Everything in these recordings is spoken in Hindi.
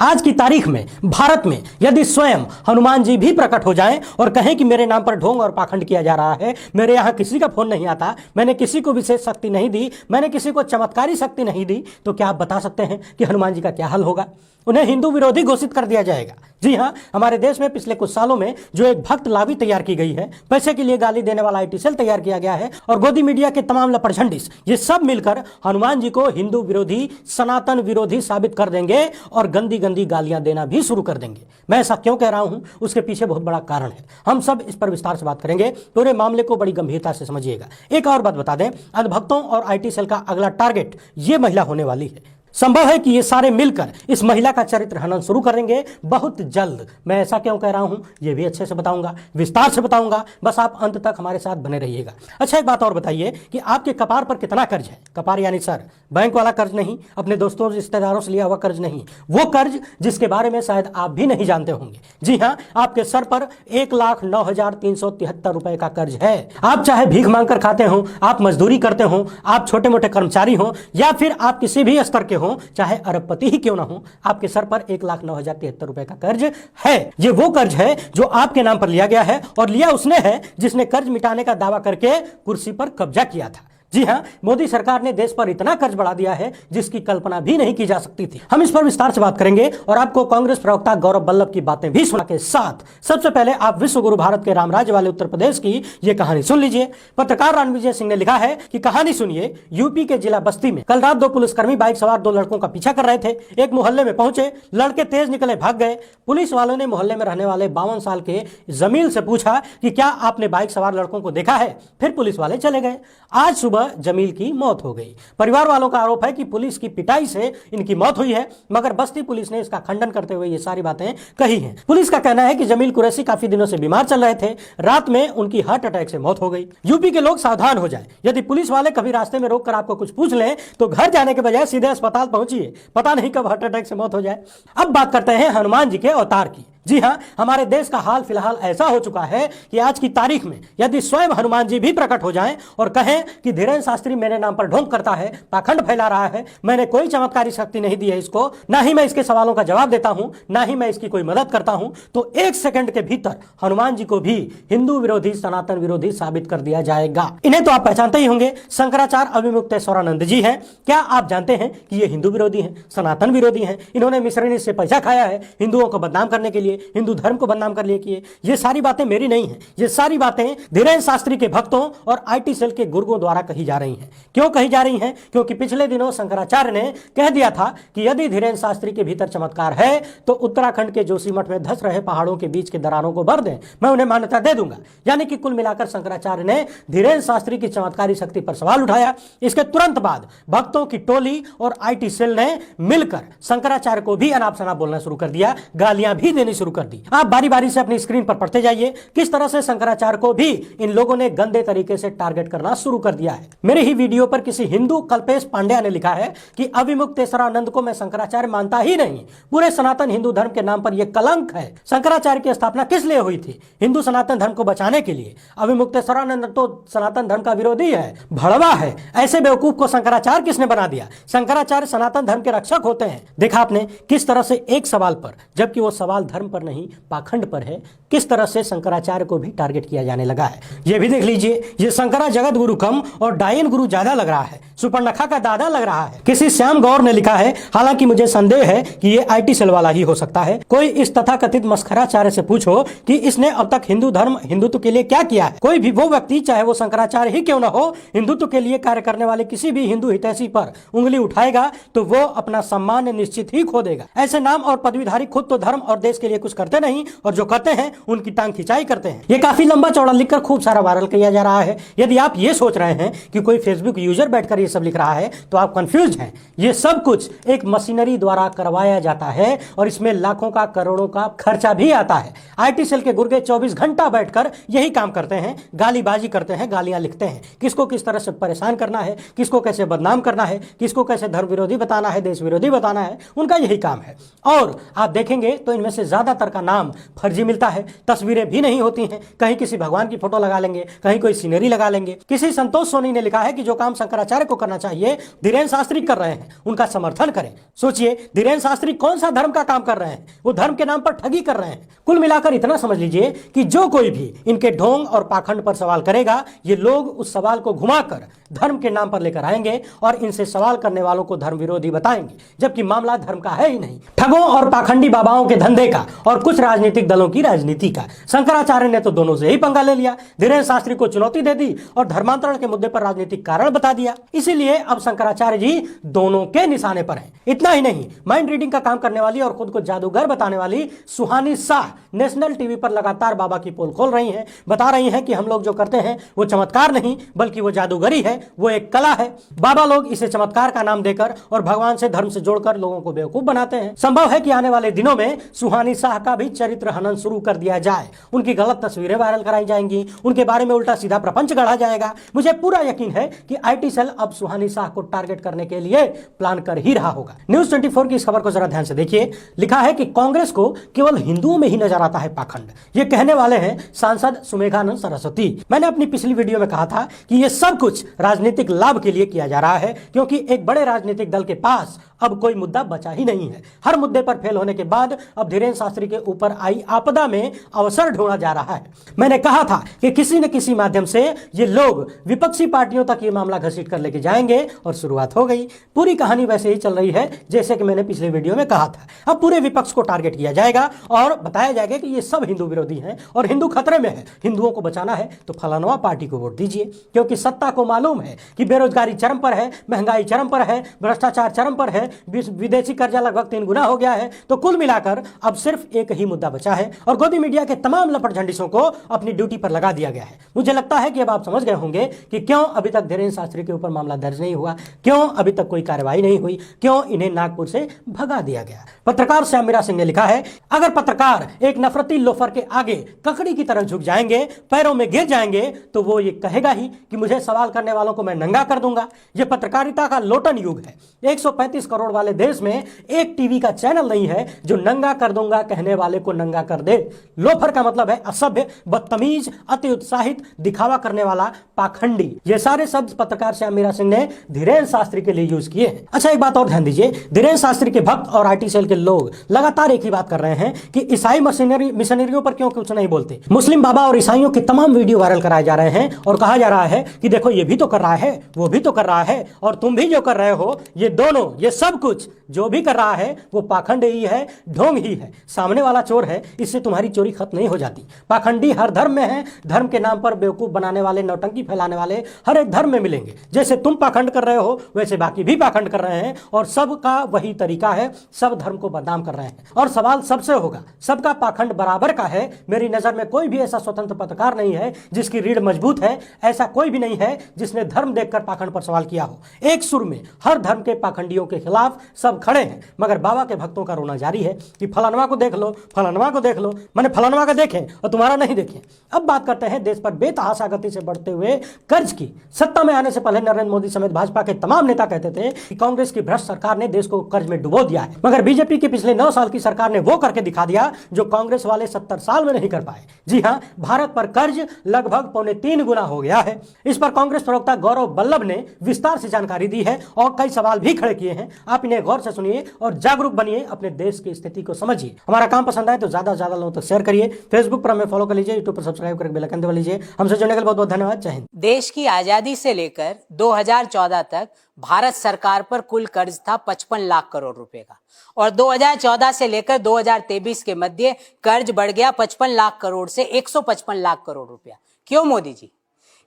आज की तारीख में भारत में यदि स्वयं हनुमान जी भी प्रकट हो जाएं और कहें कि मेरे नाम पर ढोंग और पाखंड किया जा रहा है, मेरे यहां किसी का फोन नहीं आता, मैंने किसी को विशेष शक्ति नहीं दी, मैंने किसी को चमत्कारी शक्ति नहीं दी, तो क्या आप बता सकते हैं कि हनुमान जी का क्या हल होगा? उन्हें हिंदू विरोधी घोषित कर दिया जाएगा। जी हां, हमारे देश में पिछले कुछ सालों में जो एक भक्त लावी तैयार की गई है, पैसे के लिए गाली देने वाला आईटी सेल तैयार किया गया है और गोदी मीडिया के तमाम लपड़झंडिस, ये सब मिलकर हनुमान जी को हिंदू विरोधी, सनातन विरोधी साबित कर देंगे और गंदी गंदी गालियां देना भी शुरू कर देंगे। मैं ऐसा क्यों कह रहा हूं, उसके पीछे बहुत बड़ा कारण है। हम सब इस पर विस्तार से बात करेंगे, पूरे मामले को बड़ी गंभीरता से समझिएगा। एक और बात बता दें, अंधभक्तों और आईटी सेल का अगला टारगेट ये महिला होने वाली है। संभव है कि ये सारे मिलकर इस महिला का चरित्र हनन शुरू करेंगे बहुत जल्द। मैं ऐसा क्यों कह रहा हूं, ये भी अच्छे से बताऊंगा, विस्तार से बताऊंगा, बस आप अंत तक हमारे साथ बने रहिएगा। अच्छा, एक बात और बताइए कि आपके कपार पर कितना कर्ज है? कपार यानी सर, बैंक वाला कर्ज नहीं, अपने दोस्तों रिश्तेदारों से लिया हुआ कर्ज नहीं, वो कर्ज जिसके बारे में शायद आप भी नहीं जानते होंगे। जी हाँ, आपके सर पर 1,09,373 रुपए का कर्ज है। आप चाहे भीख मांगकर खाते हो, आप मजदूरी करते हो, आप छोटे मोटे कर्मचारी हो या फिर आप किसी भी स्तर के हो, चाहे अरबपति ही क्यों ना हो, आपके सर पर 1,09,073 रुपए का कर्ज है। ये वो कर्ज है जो आपके नाम पर लिया गया है और लिया उसने है जिसने कर्ज मिटाने का दावा करके कुर्सी पर कब्जा किया था। जी हां, मोदी सरकार ने देश पर इतना कर्ज बढ़ा दिया है जिसकी कल्पना भी नहीं की जा सकती थी। हम इस पर विस्तार से बात करेंगे और आपको कांग्रेस प्रवक्ता गौरव वल्लभ की बातें भी सुना के साथ सबसे पहले आप विश्व गुरु भारत के राम राज्य वाले उत्तर प्रदेश की यह कहानी सुन लीजिए। पत्रकार रणविजय सिंह ने लिखा है कि कहानी सुनिए, यूपी के जिला बस्ती में कल रात 2 पुलिसकर्मी बाइक सवार 2 लड़कों का पीछा कर रहे थे। एक मोहल्ले में पहुंचे, लड़के तेज निकले, भाग गए। पुलिस वालों ने मोहल्ले में रहने वाले 52 साल के जमील से पूछा कि क्या आपने बाइक सवार लड़कों को देखा है? फिर पुलिस वाले चले गए। आज सुबह जमील की मौत हो गई। परिवार वालों का आरोप है कि पुलिस की पिटाई से इनकी मौत हुई है, मगर बस्ती पुलिस ने इसका खंडन करते हुए ये सारी बातें कही हैं। पुलिस का कहना है कि जमील कुरैशी काफी दिनों से बीमार चल रहे थे, रात में उनकी हार्ट अटैक से मौत हो गई। यूपी के लोग सावधान हो जाएं। यदि पुलिस वाले कभी रास्ते में रोककर आपको कुछ पूछ लें तो घर जाने के बजाय सीधे अस्पताल पहुंचिए, पता नहीं कब हार्ट अटैक से मौत हो जाए। अब बात करते हैं हनुमान जी के अवतार की। जी हां, हमारे देश का हाल फिलहाल ऐसा हो चुका है कि आज की तारीख में यदि स्वयं हनुमान जी भी प्रकट हो जाएं और कहें कि धीरेन्द्र शास्त्री मेरे नाम पर ढोंग करता है, पाखंड फैला रहा है, मैंने कोई चमत्कारी शक्ति नहीं दी है इसको, ना ही मैं इसके सवालों का जवाब देता हूं, ना ही मैं इसकी कोई मदद करता हूं, तो 1 सेकंड के भीतर हनुमान जी को भी हिंदू विरोधी, सनातन विरोधी साबित कर दिया जाएगा। इन्हें तो आप पहचानते ही होंगे, शंकराचार्य अविमुक्तेश्वरानंद जी हैं। क्या आप जानते हैं कि ये हिंदू विरोधी हैं, सनातन विरोधी हैं? इन्होंने मिश्रणी से पैसा खाया है हिंदुओं को बदनाम करने के लिए, हिंदू धर्म को बदनाम कर लिए किए। ये सारी बातें मेरी नहीं है, ये सारी बातें धीरेन्द्र शास्त्री के भक्तों और आईटी सेल के गुर्गों द्वारा कही जा रही हैं। क्यों कही जा रही हैं? क्योंकि पिछले दिनों शंकराचार्य ने कह दिया था कि यदि धीरेन्द्र शास्त्री के भीतर चमत्कार है तो उत्तराखंड के जोशीमठ में धंस रहे पहाड़ों के बीच के दरारों को भर दें, मैं उन्हें मान्यता दे दूंगा। यानी कि कुल मिलाकर शंकराचार्य ने धीरेन्द्र शास्त्री की चमत्कारी शक्ति पर सवाल उठाया। इसके तुरंत बाद भक्तों की टोली और आईटी सेल ने मिलकर शंकराचार्य को भी अनाप शनाप बोलना शुरू कर दिया, गालियां भी देनी शुरू कर दी। आप बारी बारी से अपनी स्क्रीन पर पढ़ते जाइए किस तरह से शंकराचार्य को भी इन लोगों ने गंदे तरीके से टारगेट करना शुरू कर दिया है। मेरे ही वीडियो पर किसी हिंदू कल्पेश पांड्या ने लिखा है कि अविमुक्तेश्वरानंद को मैं शंकराचार्य मानता ही नहीं, पूरे सनातन हिंदू धर्म के नाम पर यह कलंक है। शंकराचार्य की स्थापना किस लिए हुई थी? हिंदू सनातन धर्म को बचाने के लिए। अविमुक्तेश्वरानंद तो सनातन धर्म का विरोधी है, भड़वा है। ऐसे बेवकूफ को शंकराचार्य किसने बना दिया? शंकराचार्य सनातन धर्म के रक्षक होते हैं। देखा आपने किस तरह से एक सवाल पर, जबकि वो सवाल धर्म पर नहीं पाखंड पर है, किस तरह से शंकराचार्य को भी टारगेट किया जाने लगा है। ये भी देख लीजिए, ये शंकरा जगत गुरु कम और डायन गुरु ज्यादा लग रहा है, सुपर्णखा का दादा लग रहा है। किसी श्याम गौर ने लिखा है, हालांकि मुझे संदेह है कि ये आईटी सेल वाला ही हो सकता है। कोई इस तथाकथित मस्खराचार्य से पूछो कि इसने अब तक हिंदू धर्म, हिंदुत्व के लिए क्या किया है। कोई भी वो व्यक्ति, चाहे वो शंकराचार्य ही क्यों ना हो, हिंदुत्व के लिए कार्य करने वाले किसी भी हिंदू हितैषी पर उंगली उठाएगा तो वो अपना सम्मान निश्चित ही खो देगा। ऐसे नाम और पदवीधारी खुद तो धर्म और देश के लिए कुछ करते नहीं और जो करते हैं उनकी टांग खिंचाई करते हैं। ये काफी लंबा चौड़ा लिखकर खूब सारा वायरल किया जा रहा है। यदि आप ये सोच रहे हैं कि कोई फेसबुक यूजर बैठकर ये सब लिख रहा है तो आप कंफ्यूज हैं। ये सब कुछ एक मशीनरी द्वारा करवाया जाता है और इसमें लाखों का, करोड़ों का खर्चा भी आता है। आईटी सेल के गुर्गे 24 घंटा बैठकर यही काम करते हैं, गालीबाजी करते हैं, गालियां लिखते हैं, किसको किस तरह से परेशान करना है, किसको कैसे बदनाम करना है, किसको कैसे धर्म विरोधी बताना है, देश विरोधी बताना है, उनका यही काम है। और आप देखेंगे तो इनमें से ज्यादातर का नाम फर्जी मिलता है। है, तस्वीरें भी नहीं होती हैं, कहीं किसी भगवान की फोटो लगा लेंगे, कहीं कोई सीनरी लगा लेंगे। किसी संतोष सोनी ने लिखा है कि जो काम शंकराचार्य को करना चाहिए धीरेन्द्र शास्त्री कर रहे हैं, उनका समर्थन करें। सोचिए, धीरेन्द्र शास्त्री कौन सा धर्म का काम कर रहे हैं? वो धर्म के नाम पर ठगी कर रहे हैं। कुल मिलाकर इतना समझ लीजिए कि जो कोई भी इनके ढोंग और पाखंड पर सवाल करेगा, ये लोग उस सवाल को घुमाकर धर्म के नाम पर लेकर आएंगे और इनसे सवाल करने वालों को धर्म विरोधी बताएंगे, जबकि मामला धर्म का है ही नहीं, ठगों और पाखंडी बाबाओं के धंधे का और कुछ राजनीतिक दलों की राजनीति का। शंकराचार्य ने तो दोनों से ही पंगा ले लिया, धीरेन्द्र शास्त्री को चुनौती दे दी और धर्मांतरण के मुद्दे पर राजनीतिक कारण बता दिया। इसीलिए अब शंकराचार्य जी दोनों के निशाने पर हैं। इतना ही नहीं, माइंड रीडिंग का काम करने वाली और खुद को जादूगर बताने वाली सुहानी शाह नेशनल टीवी पर लगातार बाबा की पोल खोल रही हैं, बता रही हैं कि हम लोग जो करते हैं वो चमत्कार नहीं बल्कि वो जादूगरी है, वो एक कला है। बाबा लोग इसे चमत्कार का नाम देकर और भगवान से धर्म से जोड़कर लोगों को बेवकूफ बनाते हैं। संभव है कि आने वाले दिनों में सुहानी शाह का भी चरित्र हनन शुरू कर दिया जाए, उनकी गलत तस्वीरें वायरल कराई जाएंगी, उनके बारे में उल्टा सीधा प्रपंच गढ़ा जाएगा। मुझे पूरा यकीन है कि आईटी सेल अब सुहानी शाह को टारगेट करने के लिए प्लान कर ही रहा होगा। न्यूज 24 की इस खबर को जरा ध्यान से देखिए। लिखा है कि कांग्रेस को केवल हिंदुओं में ही नजर आता है पाखंड, ये कहने वाले हैं सांसद सुमेघानंद सरस्वती। मैंने अपनी पिछली वीडियो में कहा था कि ये सब कुछ राजनीतिक लाभ के लिए किया जा रहा है, क्योंकि एक बड़े राजनीतिक दल के पास अब कोई मुद्दा बचा ही नहीं है। हर मुद्दे पर फेल होने के बाद अब धीरेन्द्र शास्त्री के ऊपर आई आपदा में अवसर ढूंढा जा रहा है। मैंने कहा था कि किसी न किसी माध्यम से ये लोग विपक्षी पार्टियों तक ये मामला घसीट कर लेके जाएंगे और शुरुआत हो गई। पूरी कहानी वैसे ही चल रही है जैसे कि मैंने पिछले वीडियो में कहा था। अब पूरे विपक्ष को टारगेट किया जाएगा और बताया जाएगा कि ये सब हिंदू विरोधी हैं और हिंदू खतरे में है, हिंदुओं को बचाना है तो फलानवा पार्टी को वोट दीजिए, क्योंकि सत्ता को मालूम है कि बेरोजगारी चरम पर है, महंगाई चरम पर है, भ्रष्टाचार चरम पर है, विदेशी कर्जा लगभग 3 गुना हो गया है। तो कुल मिलाकर अब सिर्फ एक ही मुद्दा बचा है और गोदी मीडिया के तमाम लपट झंडिसों को अपनी ड्यूटी पर लगा दिया गया है। मुझे लगता है कि अब आप समझ गए होंगे कि क्यों अभी तक धीरेन्द्र शास्त्री के ऊपर मामला दर्ज नहीं हुआ, क्यों अभी तक कोई कार्रवाई नहीं हुई, क्यों इन्हें नागपुर से भगा दिया गया। पत्रकार श्याम मीरा सिंह ने लिखा है, अगर पत्रकार एक नफरती लोफर के आगे ककड़ी की तरह झुक जाएंगे, पैरों में गिर जाएंगे, तो वो ये कहेगा ही कि मुझे सवाल करने वालों को मैं नंगा कर दूंगा। ये पत्रकारिता का लोटन युग है। 135 करोड़ वाले देश में एक टीवी का चैनल नहीं है जो नंगा कर दूंगा कहने वाले को नंगा कर दे। लोफर का मतलब है असभ्य, बदतमीज, अति उत्साहित, दिखावा करने वाला, पाखंडी। ये सारे शब्द पत्रकार श्याम मीरा सिंह ने धीरेन्द्र शास्त्री के लिए यूज किए हैं। अच्छा, एक बात और ध्यान दीजिए, धीरेन्द्र शास्त्री के भक्त और आईटी सेल के लोग लगातार एक ही बात कर रहे हैं कि ईसाई मिशनरियों पर क्यों कुछ नहीं बोलते। मुस्लिम बाबा और ईसाइयों के तमाम वीडियो वायरल कराए जा रहे हैं और कहा जा रहा है कि देखो ये भी तो कर रहा है, वो भी तो कर रहा है और तुम भी जो कर रहे हो, ये दोनों, ये सब कुछ जो भी कर रहा है वो पाखंड ही है, ढोंग ही है। सामने वाला चोर है, इससे तुम्हारी चोरी खत्म नहीं हो जाती। पाखंडी हर धर्म में है, धर्म के नाम पर बेवकूफ बनाने वाले, नौटंकी फैलाने वाले हर एक धर्म में मिलेंगे। जैसे तुम पाखंड कर रहे हो वैसे बाकी भी पाखंड कर रहे हैं और सबका वही तरीका है, सब धर्म को बदनाम कर रहे हैं। और सवाल सबसे होगा, सबका पाखंड बराबर का है। मेरी नजर में कोई भी ऐसा स्वतंत्र पत्रकार नहीं है जिसकी रीढ़ मजबूत है, ऐसा कोई भी नहीं है जिसने धर्म देखकर पाखंड पर सवाल किया हो। एक सुर में हर धर्म के पाखंडियों के खिलाफ सब खड़े हैं, मगर बाबा के भक्तों का रोना जारी है कि फलानवा को देख लो, फलानवा को देख लो। मैंने फलानवा का देखें और तुम्हारा नहीं देखें। अब बात करते हैं देश पर बेतहाशा गति से बढ़ते हुए कर्ज की। सत्ता में आने से पहले नरेंद्र मोदी समेत भाजपा के तमाम नेता कहते थे कि कांग्रेस की भ्रष्ट सरकार ने देश को कर्ज में डुबो दिया है, मगर बीजेपी की पिछले 9 साल की सरकार ने वो करके दिखा दिया जो कांग्रेस वाले 70 साल में नहीं कर पाए। जी हां, भारत पर कर्ज लगभग 3.25 गुना हो गया है। इस पर कांग्रेस प्रवक्ता गौरव बल्लभ ने विस्तार से जानकारी दी है और कई सवाल भी खड़े किए हैं। आप इन्हें गौर से सुनिए और जागरूक बनिए, अपने देश की स्थिति को समझिए। हमारा काम पसंद आए तो ज्यादा से ज्यादा लोगों तक शेयर करिए। फेसबुक पर हमें फॉलो कर लीजिए, यूट्यूब पर सब्सक्राइब करके बेल आइकन दबा लीजिए। हमसे जुड़ने के लिए बहुत बहुत धन्यवाद। जय हिंद। देश की आजादी से लेकर 2014 तक भारत सरकार पर कुल कर्ज था 55 लाख करोड़ रुपए का और 2014 से लेकर 2023 के मध्य कर्ज बढ़ गया 55 लाख करोड़ से 155 लाख करोड़ रुपया। क्यों मोदी जी?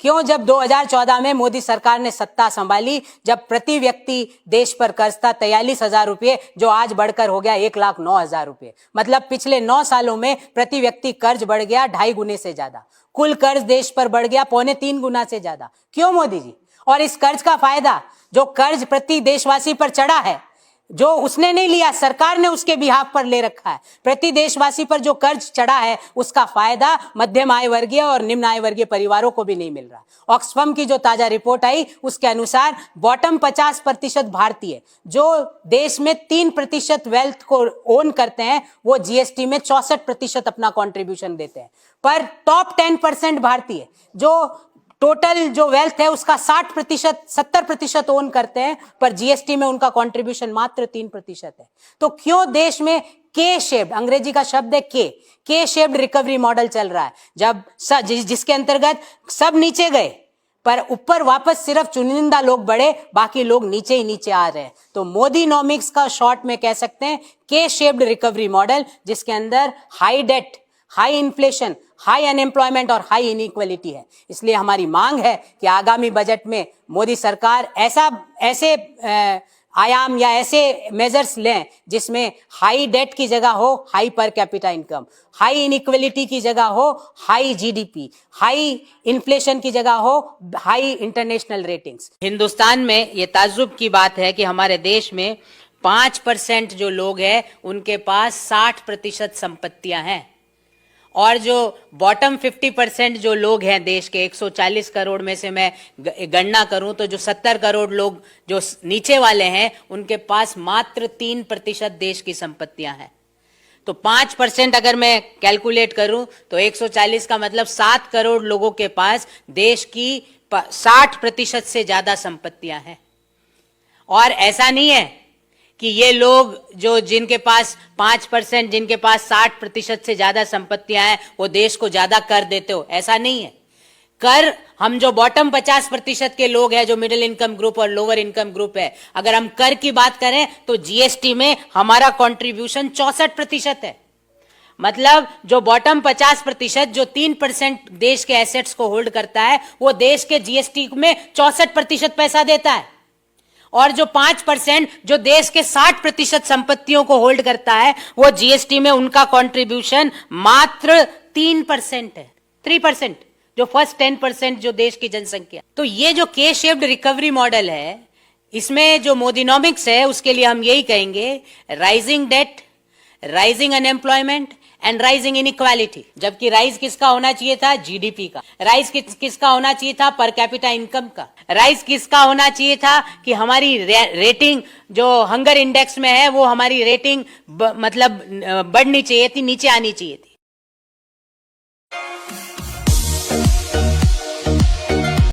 क्यों? जब 2014 में मोदी सरकार ने सत्ता संभाली, जब प्रति व्यक्ति देश पर कर्ज था 43,000 रुपये, जो आज बढ़कर हो गया 1,09,000 रुपये। मतलब पिछले 9 सालों में प्रति व्यक्ति कर्ज बढ़ गया 2.5 गुने से ज्यादा। कुल कर्ज देश पर बढ़ गया 2.25 गुना से ज्यादा। क्यों मोदी जी? और इस कर्ज का फायदा, जो कर्ज प्रति देशवासी पर चढ़ा है, जो उसने नहीं लिया, सरकार ने उसके बिहाफ पर ले रखा है। प्रति देशवासी पर जो कर्ज चढ़ा है उसका फायदा मध्यम आय वर्गीय और निम्न आय वर्गीय परिवारों को भी नहीं मिल रहा। ऑक्सफैम की जो ताजा रिपोर्ट आई उसके अनुसार बॉटम 50% भारतीय जो देश में 3% वेल्थ को ओन करते हैं वो जीएसटी में 64% अपना कॉन्ट्रीब्यूशन देते हैं, पर टॉप 10% भारतीय जो टोटल जो वेल्थ है उसका 70% ओन करते हैं, पर जीएसटी में उनका कंट्रीब्यूशन मात्र 3% है। तो क्यों देश में के शेप्ड, अंग्रेजी का शब्द है के शेप्ड रिकवरी मॉडल चल रहा है, जब जिसके अंतर्गत सब नीचे गए पर ऊपर वापस सिर्फ चुनिंदा लोग बढ़े, बाकी लोग नीचे ही नीचे आ रहे हैं। तो मोदी नॉमिक्स का शॉर्ट में कह सकते हैं के शेप्ड रिकवरी मॉडल, जिसके अंदर high debt, high inflation, high unemployment और हाई इनइक्वालिटी है। इसलिए हमारी मांग है कि आगामी बजट में मोदी सरकार ऐसे आयाम या ऐसे मेजर्स लें जिसमें हाई डेट की जगह हो high per capita income, high inequality की जगह हो हाई जीडीपी, हाई इन्फ्लेशन की जगह हो हाई इंटरनेशनल रेटिंग्स। हिंदुस्तान में ये ताज्जुब की बात है कि हमारे देश में 5% जो लोग हैं उनके पास 60% संपत्तियां हैं, और जो बॉटम 50% जो लोग हैं देश के 140 करोड़ में से मैं गणना करूं तो जो 70 करोड़ लोग जो नीचे वाले हैं उनके पास मात्र 3% देश की संपत्तियां हैं। तो 5% अगर मैं कैलकुलेट करूं तो 140 का मतलब 7 करोड़ लोगों के पास देश की 60% से ज्यादा संपत्तियां हैं। और ऐसा नहीं है कि ये लोग जो जिनके पास 5%, जिनके पास 60% से ज्यादा संपत्तियां हैं वो देश को ज्यादा कर देते हो, ऐसा नहीं है। कर हम जो बॉटम 50% के लोग हैं, जो मिडिल इनकम ग्रुप और लोअर इनकम ग्रुप है, अगर हम कर की बात करें तो जीएसटी में हमारा कंट्रीब्यूशन 64% है। मतलब जो बॉटम 50% जो 3% देश के एसेट्स को होल्ड करता है वो देश के जीएसटी में 64% पैसा देता है, और जो 5% जो देश के 60% संपत्तियों को होल्ड करता है वो जीएसटी में उनका कंट्रीब्यूशन मात्र 3% है, 3%, जो फर्स्ट 10% जो देश की जनसंख्या। तो ये जो के शेप्ड रिकवरी मॉडल है, इसमें जो मोदीनॉमिक्स है उसके लिए हम यही कहेंगे rising debt, rising unemployment and rising inequality. जबकि राइज किसका होना चाहिए था? जीडीपी का। राइज किसका होना चाहिए था? पर कैपिटा इनकम का। राइज किसका होना चाहिए था कि हमारी रेटिंग जो हंगर इंडेक्स में है वो हमारी रेटिंग मतलब बढ़नी चाहिए थी, नीचे आनी चाहिए थी।